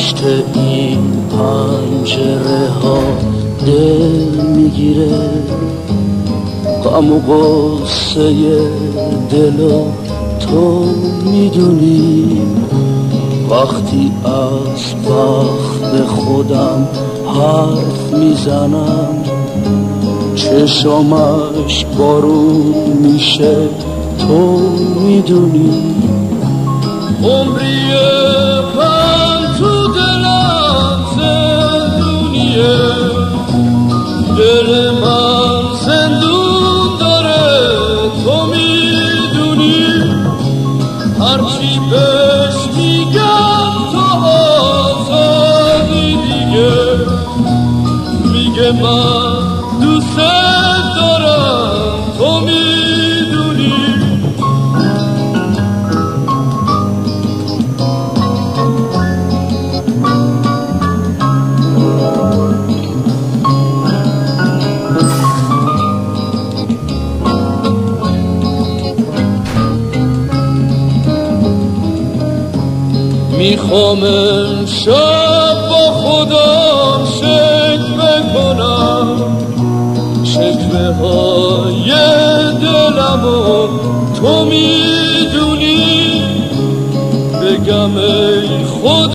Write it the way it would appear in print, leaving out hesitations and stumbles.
پشت این پنجره ها دل میگیره، غم و غصه دلو تو میدونی. وقتی از بخت خودم حرف میزنم، چشمش بارون میشه تو میدونی. عمریه من تو دلم زندونیه، دل من زندون داره تو میدونی. هرچی بهش میگم تو آزادی دیگه، میگه من دوست دارم تو میدونی. میخوام امشب با خودم شکوه کنم، شکوه های دلمو تو میدونی. بگم ای خدا